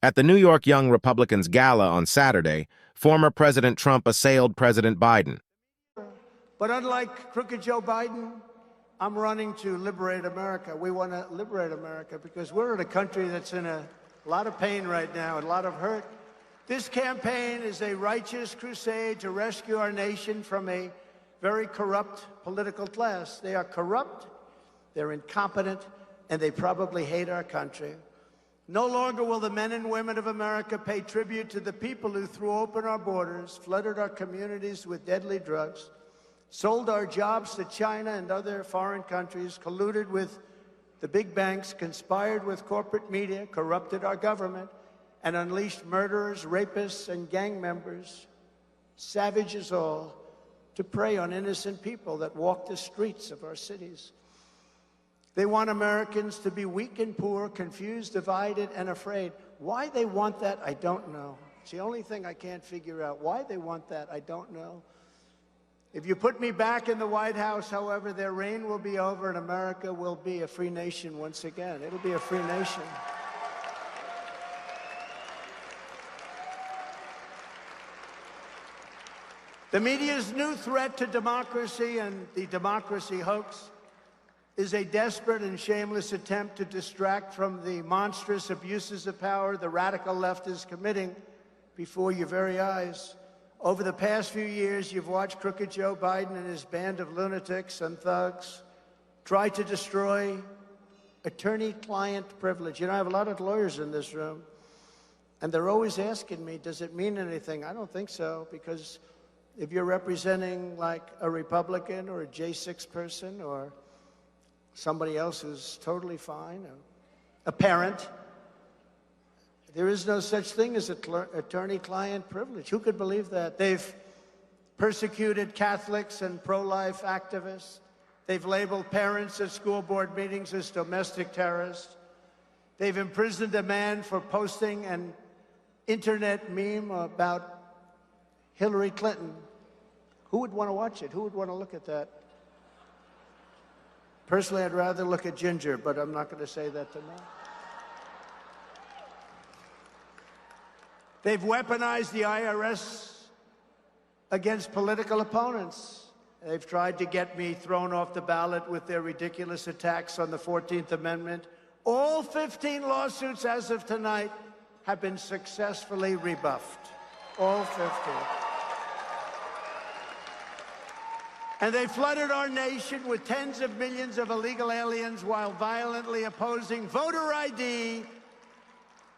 At the New York Young Republicans Gala on Saturday, former President Trump assailed President Biden. But unlike crooked Joe Biden, I'm running to liberate America. We want to liberate America because we're in a country that's in a lot of pain right now, a lot of hurt. This campaign is a righteous crusade to rescue our nation from a very corrupt political class. They are corrupt, they're incompetent, and they probably hate our country. No longer will the men and women of America pay tribute to the people who threw open our borders, flooded our communities with deadly drugs, sold our jobs to China and other foreign countries, colluded with the big banks, conspired with corporate media, corrupted our government, and unleashed murderers, rapists, and gang members, savages all, to prey on innocent people that walk the streets of our cities. They want Americans to be weak and poor, confused, divided, and afraid. Why they want that, I don't know. It's the only thing I can't figure out. Why they want that, I don't know. If you put me back in the White House, however, their reign will be over and America will be a free nation once again. It'll be a free nation. The media's new threat to democracy and the democracy hoax is a desperate and shameless attempt to distract from the monstrous abuses of power the radical left is committing before your very eyes. Over the past few years, you've watched crooked Joe Biden and his band of lunatics and thugs try to destroy attorney-client privilege. You know, I have a lot of lawyers in this room, and they're always asking me, does it mean anything? I don't think so, because if you're representing like a Republican or a J6 person or somebody else who's totally fine, a parent, there is no such thing as attorney-client privilege. Who could believe that? They've persecuted Catholics and pro-life activists. They've labeled parents at school board meetings as domestic terrorists. They've imprisoned a man for posting an internet meme about Hillary Clinton. Who would want to watch it? Who would want to look at that? Personally, I'd rather look at Ginger, but I'm not going to say that tonight. They've weaponized the IRS against political opponents. They've tried to get me thrown off the ballot with their ridiculous attacks on the 14th Amendment. All 15 lawsuits as of tonight have been successfully rebuffed. All 15. And they flooded our nation with tens of millions of illegal aliens while violently opposing voter ID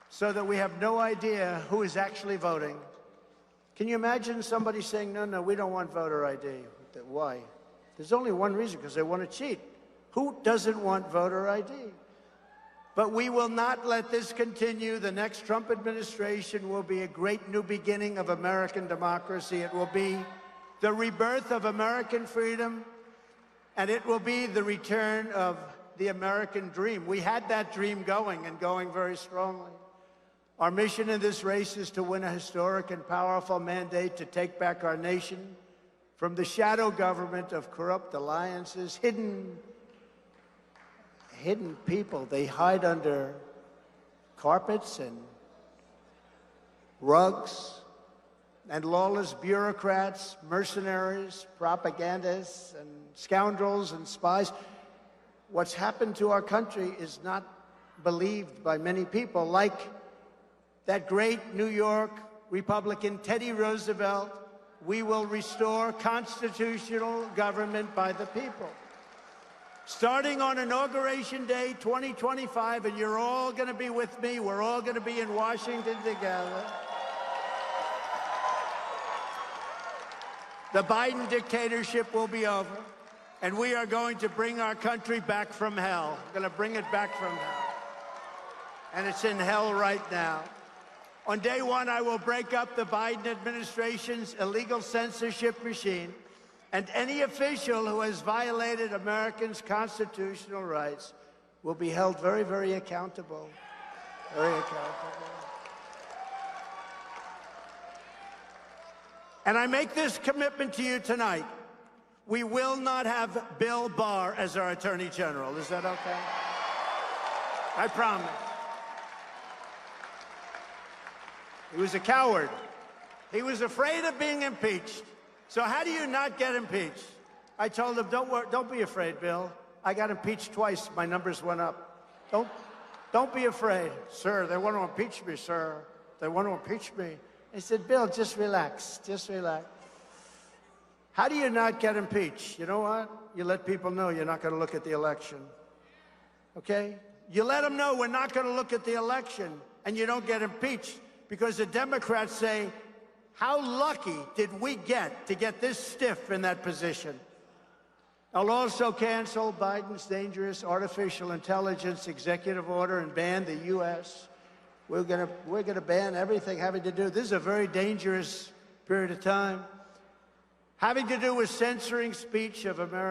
so that we have no idea who is actually voting. Can you imagine somebody saying, no, we don't want voter ID? Why? There's only one reason, because they want to cheat. Who doesn't want voter ID? But we will not let this continue. The next Trump administration will be a great new beginning of American democracy. It will be the rebirth of American freedom, and it will be the return of the American dream. We had that dream going, and going very strongly. Our mission in this race is to win a historic and powerful mandate to take back our nation from the shadow government of corrupt alliances, hidden people. They hide under carpets and rugs, and lawless bureaucrats, mercenaries, propagandists, and scoundrels and spies. What's happened to our country is not believed by many people, like that great New York Republican Teddy Roosevelt. We will restore constitutional government by the people. Starting on Inauguration Day 2025, and you're all going to be with me. We're all going to be in Washington together. The Biden dictatorship will be over, and we are going to bring our country back from hell. We're going to bring it back from hell. And it's in hell right now. On day one, I will break up the Biden administration's illegal censorship machine, and any official who has violated Americans' constitutional rights will be held very, very accountable. Very accountable. And I make this commitment to you tonight. We will not have Bill Barr as our Attorney General. Is that okay? I promise. He was a coward. He was afraid of being impeached. So how do you not get impeached? I told him, don't be afraid, Bill. I got impeached twice. My numbers went up. Don't be afraid. Sir, they want to impeach me, sir. They want to impeach me. He said, Bill, just relax. Just relax. How do you not get impeached? You know what? You let people know you're not going to look at the election. Okay? You let them know we're not going to look at the election, and you don't get impeached because the Democrats say, how lucky did we get to get this stiff in that position? I'll also cancel Biden's dangerous artificial intelligence executive order and ban the U.S. We're gonna ban everything having to do. This is a very dangerous period of time, having to do with censoring speech of American